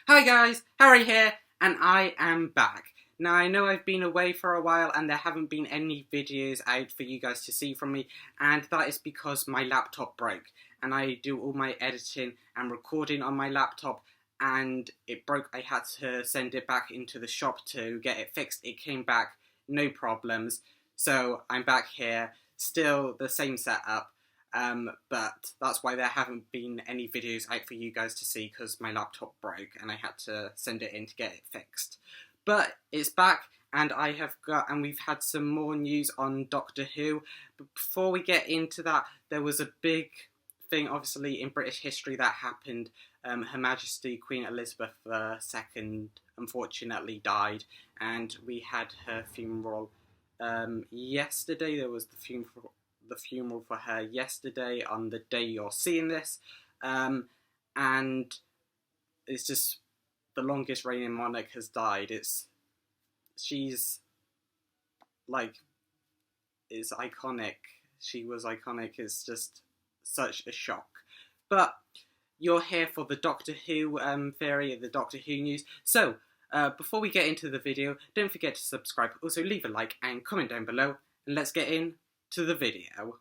Hi guys, Harry here, and I am back. Now I know I've been away for a while and there haven't been any videos out for you guys to see from me, and that is because my laptop broke. And I do all my editing and recording on my laptop, and it broke. I had to send it back into the shop to get it fixed. It came back, no problems. So I'm back here, still the same setup. But that's why there haven't been any videos out for you guys to see, because my laptop broke and I had to send it in to get it fixed. But it's back, and we've had some more news on Doctor Who. But before we get into that, there was a big thing, obviously, in British history that happened. Her Majesty Queen Elizabeth II unfortunately died, and we had her funeral yesterday. There was the funeral for her yesterday on the day you're seeing this, and it's just the longest reigning monarch has died. She's iconic. She was iconic. It's just such a shock. But you're here for the Doctor Who theory, the Doctor Who news. So before we get into the video, don't forget to subscribe. Also leave a like and comment down below, and let's get into the video.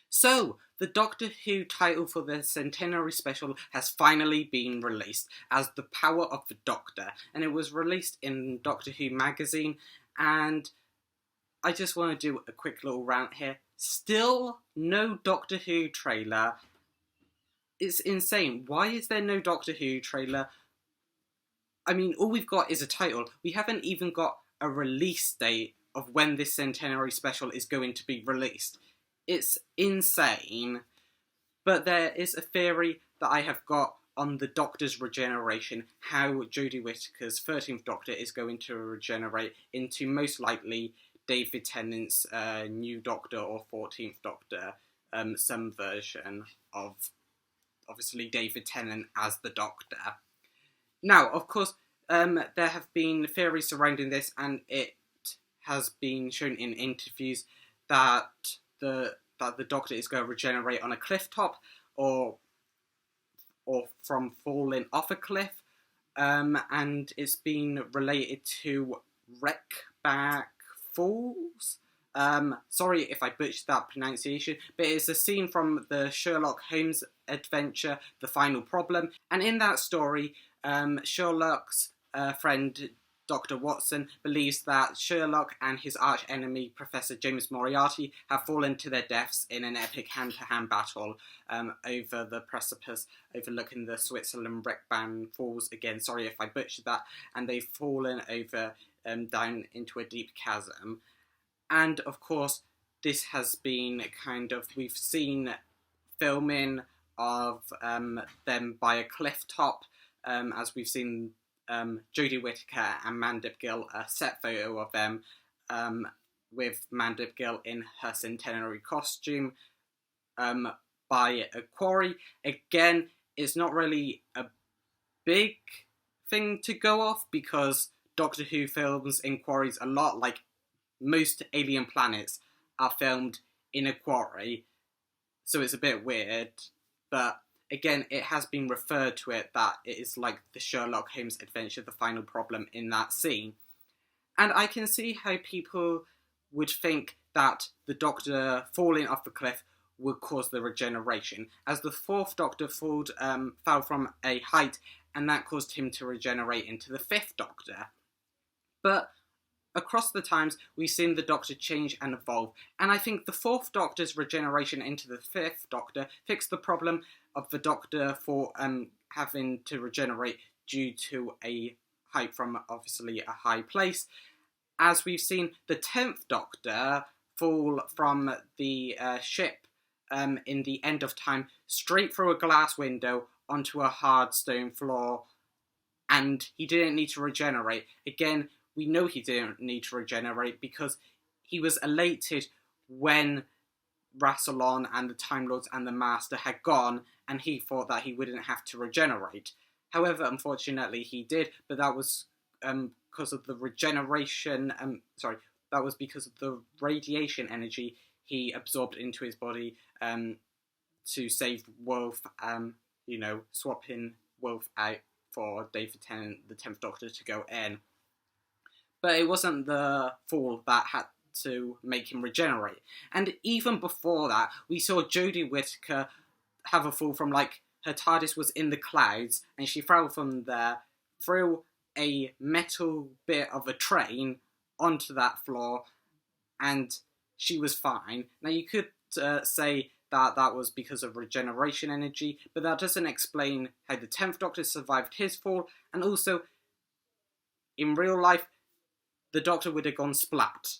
So, the Doctor Who title for the Centenary special has finally been released as The Power of the Doctor, and it was released in Doctor Who magazine. And I just want to do a quick little rant here. Still no Doctor Who trailer. It's insane. Why is there no Doctor Who trailer? I mean, all we've got is a title. We haven't even got a release date of when this Centenary special is going to be released. It's insane. But there is a theory that I have got on the Doctor's regeneration, how Jodie Whittaker's 13th Doctor is going to regenerate into most likely David Tennant's new Doctor or 14th Doctor, some version of, obviously, David Tennant as the Doctor. Now, of course, there have been theories surrounding this, and it has been shown in interviews that the Doctor is going to regenerate on a cliff top, or from falling off a cliff, and it's been related to Reichenbach Falls. Sorry if I butchered that pronunciation, but it's a scene from the Sherlock Holmes adventure, The Final Problem, and in that story, Sherlock's friend Dr. Watson believes that Sherlock and his arch-enemy Professor James Moriarty have fallen to their deaths in an epic hand-to-hand battle over the precipice overlooking the Switzerland Reichenbach Falls. Again, sorry if I butchered that. And they've fallen over down into a deep chasm. And of course, this has been we've seen filming of them by a cliff top, as we've seen Jodie Whittaker and Mandip Gill, a set photo of them with Mandip Gill in her centenary costume by a quarry. Again, it's not really a big thing to go off because Doctor Who films in quarries a lot. Like most alien planets are filmed in a quarry, so it's a bit weird, but again, it has been referred to it that it is like the Sherlock Holmes adventure, The Final Problem, in that scene. And I can see how people would think that the Doctor falling off the cliff would cause the regeneration, as the 4th Doctor fell from a height, and that caused him to regenerate into the 5th Doctor. But across the times, we've seen the Doctor change and evolve, and I think the 4th Doctor's regeneration into the 5th Doctor fixed the problem of the Doctor for having to regenerate due to a height from, obviously, a high place. As we've seen the 10th Doctor fall from the ship in the end of time straight through a glass window onto a hard stone floor, and he didn't need to regenerate. Again, we know he didn't need to regenerate because he was elated when Rassilon and the Time Lords and the Master had gone, and he thought that he wouldn't have to regenerate. However, unfortunately, he did, but that was because of the regeneration. That was because of the radiation energy he absorbed into his body to save Wolf. Swapping Wolf out for David Tennant, the 10th Doctor, to go in. But it wasn't the fall that had to make him regenerate. And even before that, we saw Jodie Whittaker have a fall from, like, her TARDIS was in the clouds, and she fell from there through a metal bit of a train onto that floor, and she was fine. Now, you could say that that was because of regeneration energy, but that doesn't explain how the 10th Doctor survived his fall, and also, in real life, the Doctor would have gone splat.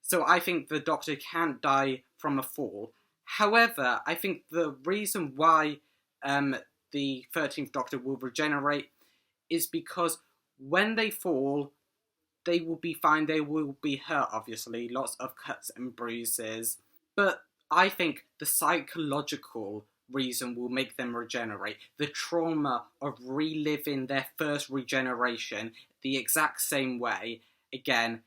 So I think the Doctor can't die from a fall. However, I think the reason why the 13th Doctor will regenerate is because when they fall, they will be fine. They will be hurt, obviously. Lots of cuts and bruises. But I think the psychological reason will make them regenerate. The trauma of reliving their first regeneration the exact same way, again,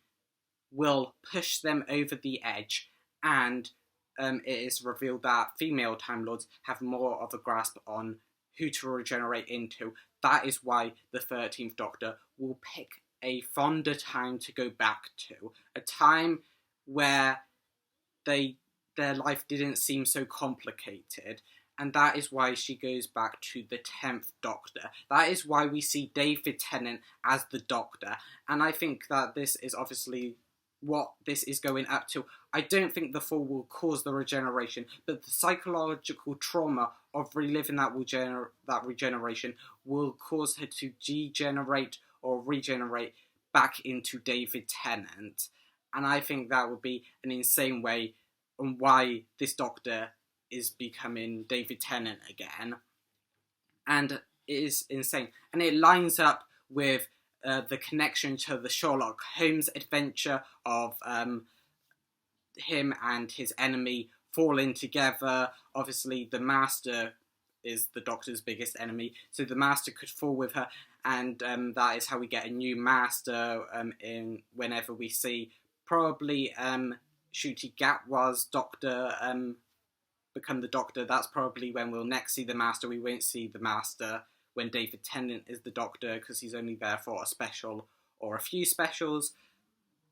will push them over the edge, and it is revealed that female Time Lords have more of a grasp on who to regenerate into. That is why the 13th Doctor will pick a fonder time to go back to, a time where their life didn't seem so complicated, and that is why she goes back to the 10th Doctor. That is why we see David Tennant as the Doctor, and I think that this is obviously what this is going up to. I don't think the fall will cause the regeneration, but the psychological trauma of reliving that regeneration will cause her to degenerate or regenerate back into David Tennant. And I think that would be an insane way on why this Doctor is becoming David Tennant again. And it is insane. And it lines up with the connection to the Sherlock Holmes adventure of him and his enemy falling together. Obviously, the Master is the Doctor's biggest enemy, so the Master could fall with her, and that is how we get a new Master in whenever we see probably Ncuti Gatwa's Doctor become the Doctor. That's probably when we'll next see the Master. We won't see the Master when David Tennant is the Doctor, because he's only there for a special or a few specials,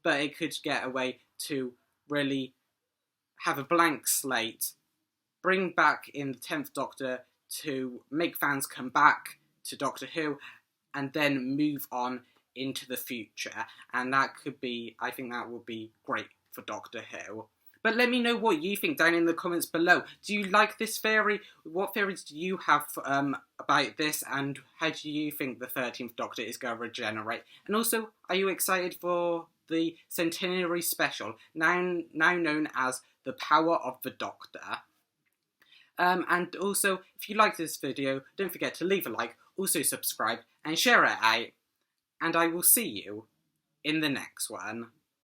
but it could get a way to really have a blank slate, bring back in the 10th Doctor to make fans come back to Doctor Who, and then move on into the future. And that could be, I think that would be great for Doctor Who. But let me know what you think down in the comments below. Do you like this theory? What theories do you have about this? And how do you think the 13th Doctor is going to regenerate? And also, are you excited for the centenary special, now known as The Power of the Doctor? And also, if you liked this video, don't forget to leave a like, also subscribe, and share it out. And I will see you in the next one.